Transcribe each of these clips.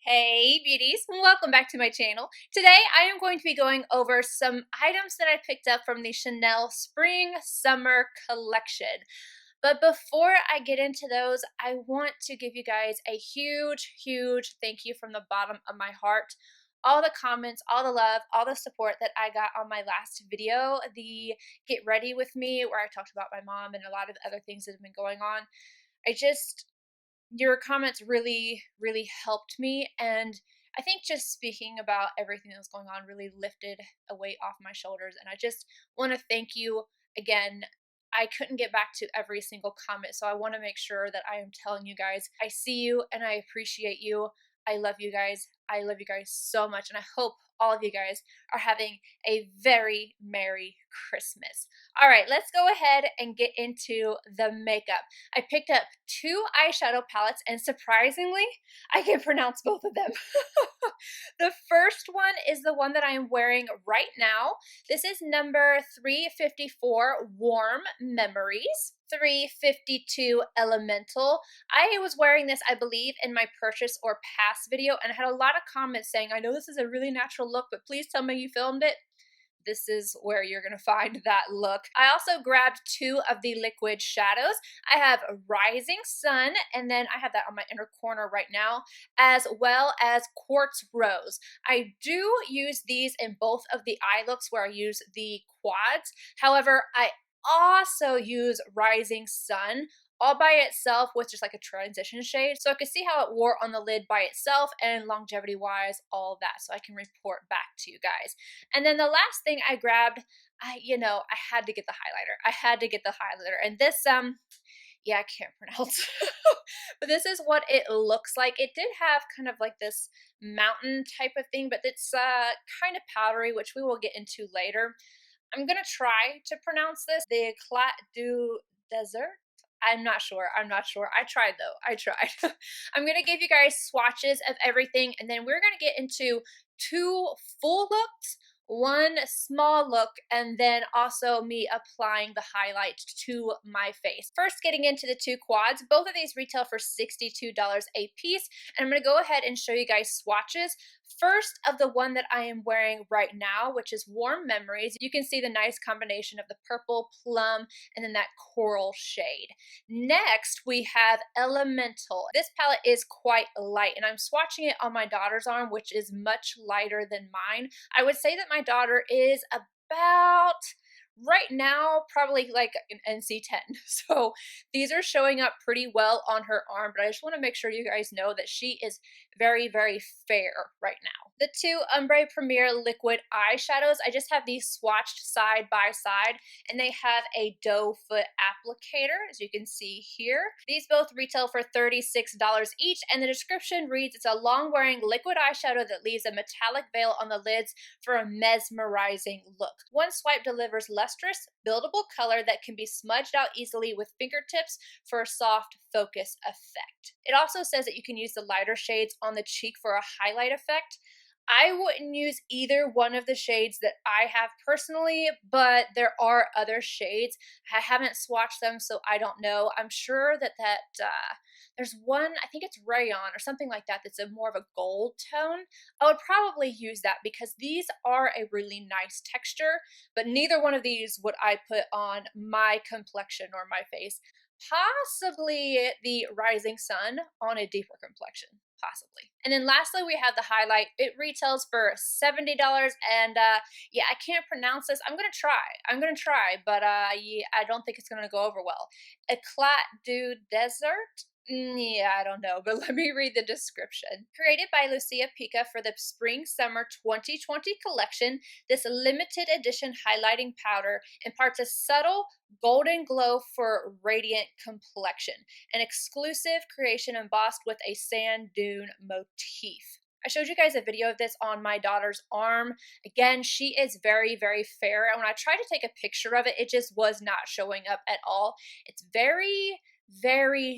Hey beauties, welcome back to my channel. Today I am going to be going over some items that I picked up from the Chanel Spring Summer collection. But before I get into those, I want to give you guys a huge thank you from the bottom of my heart. All the comments, all the love, all the support that I got on my last video, the Get Ready With Me, where I talked about my mom and a lot of other things that have been going on. Your comments really helped me, and I think just speaking about everything that was going on really lifted a weight off my shoulders, and I just want to thank you again. I couldn't get back to every single comment, so I want to make sure that I am telling you guys I see you and I appreciate you. I love you guys. I love you guys so much, and I hope all of you guys are having a very Merry Christmas. All right, let's go ahead and get into the makeup. I picked up two eyeshadow palettes, and surprisingly, I can pronounce both of them. The first one is the one that I am wearing right now. This is number 354, Warm Memories. 352 Elemental. I was wearing this, I believe, in my purchase or past video, and I had a lot of comments saying, I know this is a really natural look, but please tell me you filmed it. This is where you're going to find that look. I also grabbed two of the liquid shadows. I have Rising Sun, and then I have that on my inner corner right now, as well as Quartz Rose. I do use these in both of the eye looks where I use the quads. However, I also use Rising Sun all by itself with just like a transition shade, so I could see how it wore on the lid by itself and longevity wise, all that, so I can report back to you guys. And then the last thing I grabbed, I had to get the highlighter. I had to get the highlighter, and this yeah, I can't pronounce but this is what it looks like. It did have kind of like this mountain type of thing, but it's kind of powdery, which we will get into later. I'm gonna try to pronounce this. The éclat du désert. I'm not sure. I tried though. I tried. I'm gonna give you guys swatches of everything, and then we're gonna get into two full looks, one small look, and then also me applying the highlight to my face. First, getting into the two quads. Both of these retail for $62 a piece, and I'm gonna go ahead and show you guys swatches. First, of the one that I am wearing right now, which is Warm Memories. You can see the nice combination of the purple, plum, and then that coral shade. Next, we have Elemental. This palette is quite light, and I'm swatching it on my daughter's arm, which is much lighter than mine. I would say that my daughter is about, right now, probably like an NC10. So these are showing up pretty well on her arm, but I just want to make sure you guys know that she is very fair right now. The two Ombre Premiere liquid eyeshadows, I just have these swatched side by side, and they have a doe foot applicator, as you can see here. These both retail for $36 each, and the description reads, it's a long-wearing liquid eyeshadow that leaves a metallic veil on the lids for a mesmerizing look. One swipe delivers lustrous, buildable color that can be smudged out easily with fingertips for a soft focus effect. It also says that you can use the lighter shades on the cheek for a highlight effect. I wouldn't use either one of the shades that I have personally, but there are other shades. I haven't swatched them, so I don't know. I'm sure that there's one, I think it's Rayon or something like that, that's a more of a gold tone. I would probably use that because these are a really nice texture, but neither one of these would I put on my complexion or my face. Possibly the Rising Sun on a deeper complexion, possibly. And then lastly, we have the highlight. It retails for $70, and yeah, I can't pronounce this. I'm gonna try, but yeah, I don't think it's gonna go over well. Éclat du désert. Yeah, I don't know, but let me read the description. Created by Lucia Pica for the Spring Summer 2020 collection, this limited edition highlighting powder imparts a subtle golden glow for radiant complexion, an exclusive creation embossed with a sand dune motif. I showed you guys a video of this on my daughter's arm. Again, she is very fair, and when I tried to take a picture of it, it just was not showing up at all. It's very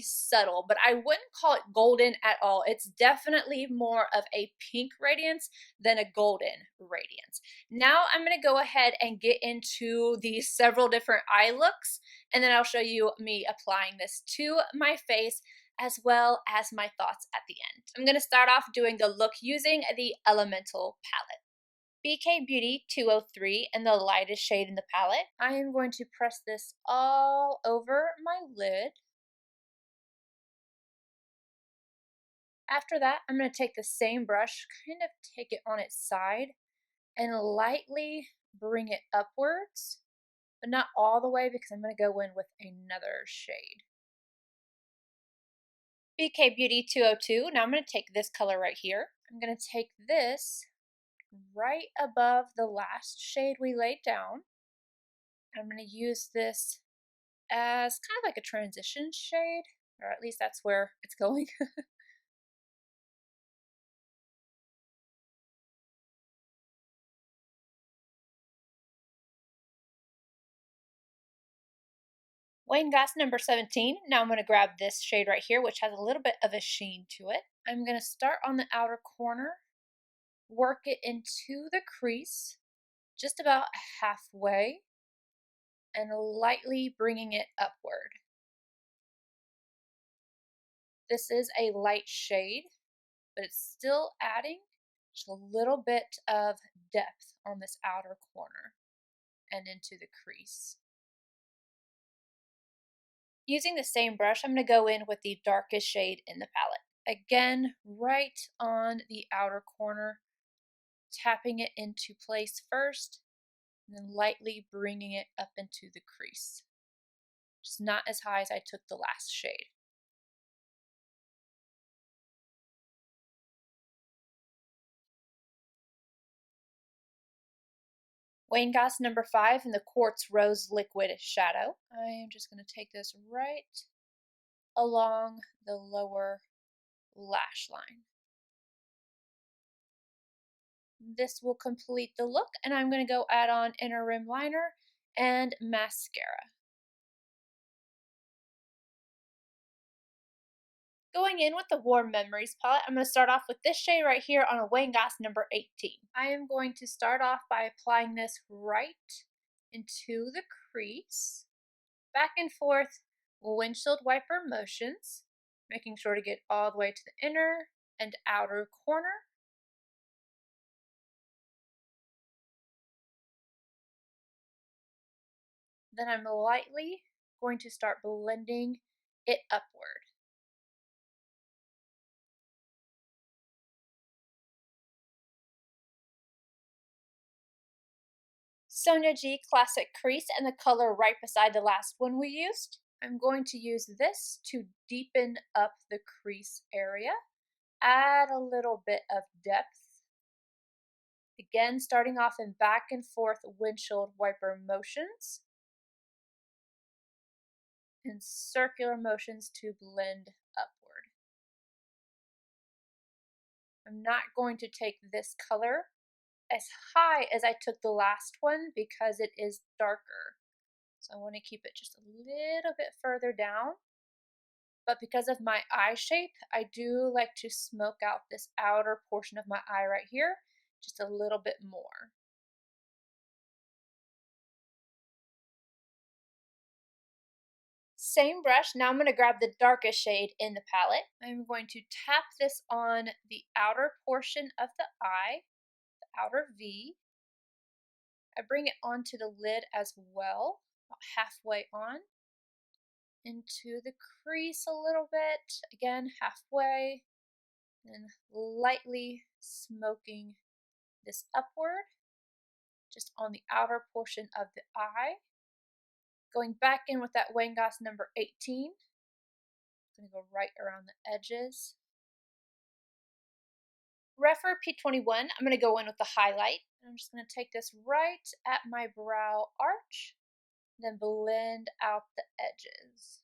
subtle, but I wouldn't call it golden at all. It's definitely more of a pink radiance than a golden radiance. Now I'm going to go ahead and get into the several different eye looks, and then I'll show you me applying this to my face. as well as my thoughts at the end. I'm going to start off doing the look using the Elemental palette. BK Beauty 203 and the lightest shade in the palette. I am going to press this all over my lid. After that, I'm going to take the same brush, kind of take it on its side, and lightly bring it upwards, but not all the way because I'm going to go in with another shade. BK Beauty 202, now I'm going to take this color right here. I'm going to take this right above the last shade we laid down. I'm going to use this as kind of like a transition shade, or at least that's where it's going. Wayne Goss number 17. Now I'm going to grab this shade right here, which has a little bit of a sheen to it. I'm going to start on the outer corner, work it into the crease, just about halfway, and lightly bringing it upward. This is a light shade, but it's still adding just a little bit of depth on this outer corner and into the crease. Using the same brush, I'm going to go in with the darkest shade in the palette. Again, right on the outer corner, tapping it into place first, and then lightly bringing it up into the crease. Just not as high as I took the last shade. Wayne Goss number 5 in the Quartz Rose Liquid Shadow. I am just going to take this right along the lower lash line. This will complete the look, and I'm going to go add on inner rim liner and mascara. Going in with the Warm Memories palette, I'm going to start off with this shade right here on a Wayne Goss number 18. I am going to start off by applying this right into the crease, back and forth windshield wiper motions, making sure to get all the way to the inner and outer corner. Then I'm lightly going to start blending it upward. Sonia G Classic Crease and the color right beside the last one we used. I'm going to use this to deepen up the crease area, add a little bit of depth. Again, starting off in back and forth windshield wiper motions and circular motions to blend upward. I'm not going to take this color as high as I took the last one because it is darker. So I want to keep it just a little bit further down. But because of my eye shape, I do like to smoke out this outer portion of my eye right here just a little bit more. Same brush, now I'm going to grab the darkest shade in the palette. I'm going to tap this on the outer portion of the eye, the outer V. I bring it onto the lid as well, about halfway on. Into the crease a little bit, again halfway, and lightly smoking this upward, just on the outer portion of the eye. Going back in with that Wayne Goss number 18. I'm going to go right around the edges. Refer P21, I'm going to go in with the highlight. I'm just going to take this right at my brow arch, then blend out the edges.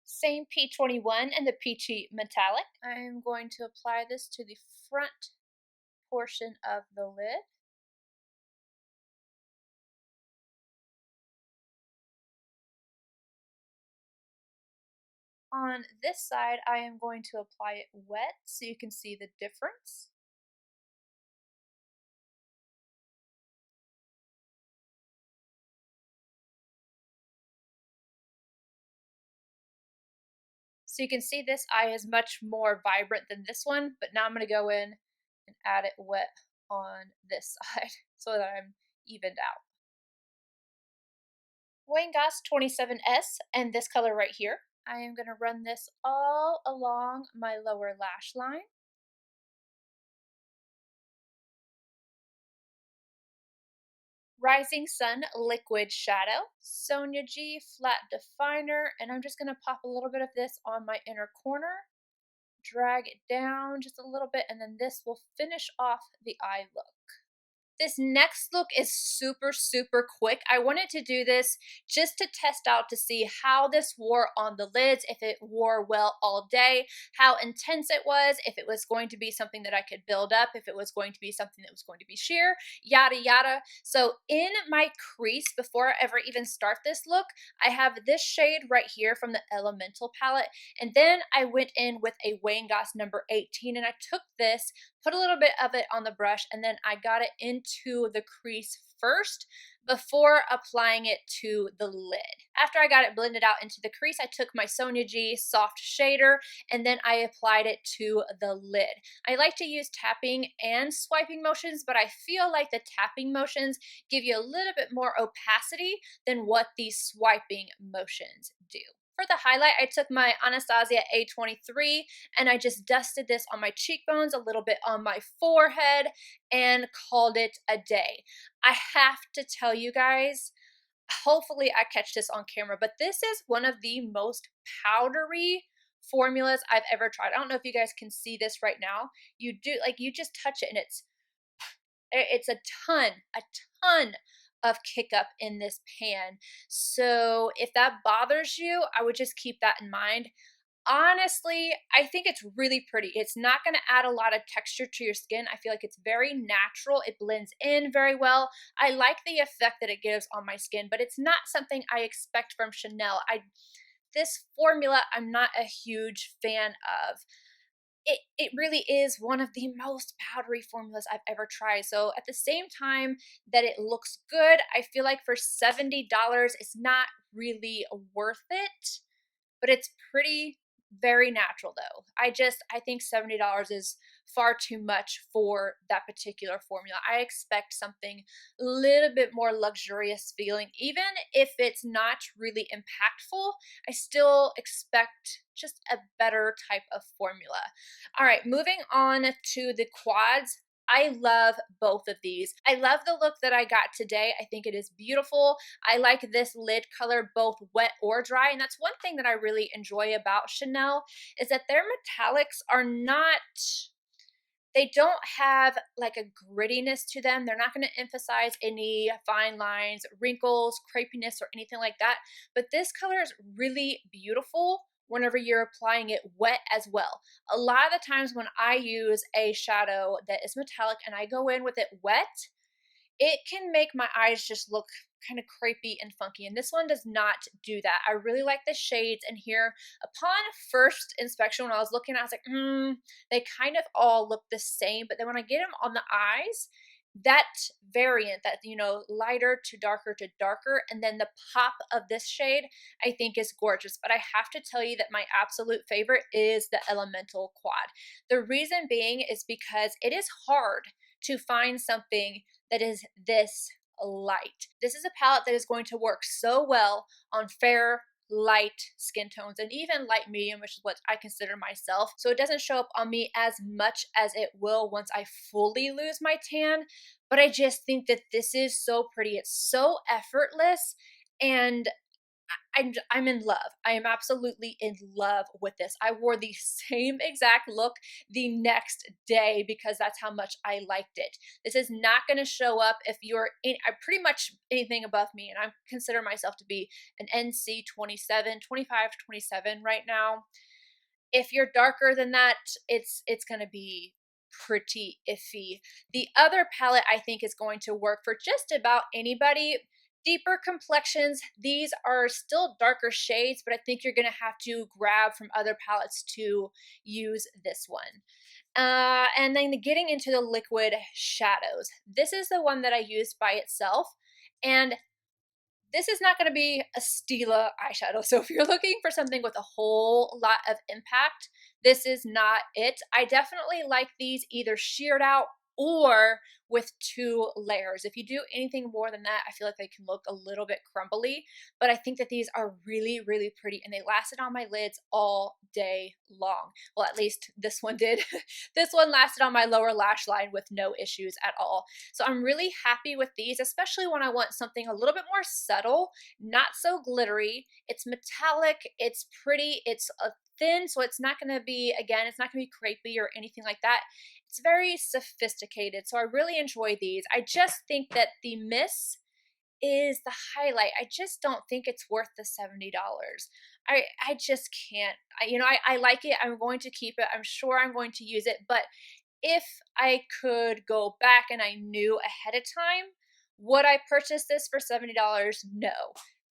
Same P21 and the Peachy Metallic. I'm going to apply this to the front portion of the lid. On this side, I am going to apply it wet so you can see the difference. So you can see this eye is much more vibrant than this one, but now I'm going to go in and add it wet on this side so that I'm evened out. Wangas 27S and this color right here. I am going to run this all along my lower lash line. Rising Sun Liquid Shadow, Sonia G Flat Definer, and I'm just going to pop a little bit of this on my inner corner, drag it down just a little bit, and then this will finish off the eye look. This next look is super, super quick. I wanted to do this just to test out to see how this wore on the lids, if it wore well all day, how intense it was, if it was going to be something that I could build up, if it was going to be something that was going to be sheer, yada, yada. So in my crease, before I ever even start this look, I have this shade right here from the Elemental palette. And then I went in with a Wangas number 18 and I took this, put a little bit of it on the brush, and then I got it into the crease first before applying it to the lid. After I got it blended out into the crease, I took my Sonia G soft shader and then I applied it to the lid. I like to use tapping and swiping motions, but I feel like the tapping motions give you a little bit more opacity than what these swiping motions do. For the highlight, I took my Anastasia A23 and I just dusted this on my cheekbones, a little bit on my forehead, and called it a day. I have to tell you guys, hopefully I catch this on camera, but this is one of the most powdery formulas I've ever tried. I don't know if you guys can see this right now. You do, like, you just touch it and it's a ton of kick up in this pan. So if that bothers you, I would just keep that in mind. Honestly, I think it's really pretty. It's not going to add a lot of texture to your skin. I feel like it's very natural. It blends in very well. I like the effect that it gives on my skin, but it's not something I expect from Chanel. This formula, I'm not a huge fan of. It really is one of the most powdery formulas I've ever tried. So at the same time that it looks good, I feel like for $70, it's not really worth it, but it's pretty, very natural though. I think $70 is far too much for that particular formula. I expect something a little bit more luxurious feeling. Even if it's not really impactful, I still expect just a better type of formula. All right, moving on to the quads. I love both of these. I love the look that I got today. I think it is beautiful. I like this lid color both wet or dry, and that's one thing that I really enjoy about Chanel is that their metallics are not, they don't have like a grittiness to them. They're not going to emphasize any fine lines, wrinkles, crepiness, or anything like that. But this color is really beautiful whenever you're applying it wet as well. A lot of the times when I use a shadow that is metallic and I go in with it wet, it can make my eyes just look kind of crepey and funky, and this one does not do that. I really like the shades in here. Upon first inspection, when I was looking, I was like, they kind of all look the same, but then when I get them on the eyes, that variant, that, you know, lighter to darker, and then the pop of this shade, I think is gorgeous. But I have to tell you that my absolute favorite is the Elemental Quad. The reason being is because it is hard to find something that is this light. This is a palette that is going to work so well on fair, light skin tones, and even light medium, which is what I consider myself. So it doesn't show up on me as much as it will once I fully lose my tan, but I just think that this is so pretty. It's so effortless, and I'm in love. I am absolutely in love with this. I wore the same exact look the next day because that's how much I liked it. This is not going to show up if you're in, I pretty much anything above me, and I consider myself to be an NC 27, 25, 27 right now. If you're darker than that, it's going to be pretty iffy. The other palette I think is going to work for just about anybody. Deeper complexions, these are still darker shades, but I think you're going to have to grab from other palettes to use this one. And then getting into the liquid shadows. This is the one that I used by itself, and this is not going to be a Stila eyeshadow. So if you're looking for something with a whole lot of impact, this is not it. I definitely like these either sheared out or with 2 layers. If you do anything more than that, I feel like they can look a little bit crumbly, but I think that these are really, really pretty, and they lasted on my lids all day long. Well, at least this one did. This one lasted on my lower lash line with no issues at all. So I'm really happy with these, especially when I want something a little bit more subtle, not so glittery. It's metallic, it's pretty, it's thin, so it's not going to be, again, it's not going to be crepey or anything like that. It's very sophisticated, so I really enjoy these. I just think that the miss is the highlight. I just don't think it's worth the $70. I just can't. I like it. I'm going to keep it. I'm sure I'm going to use it, but if I could go back and I knew ahead of time, would I purchase this for $70? No.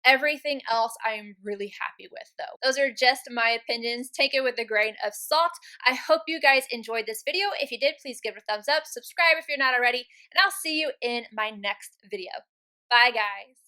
Everything else I'm really happy with, though. Those are just my opinions. Take it with a grain of salt. I hope you guys enjoyed this video. If you did, please give it a thumbs up, subscribe if you're not already, and I'll see you in my next video. Bye, guys.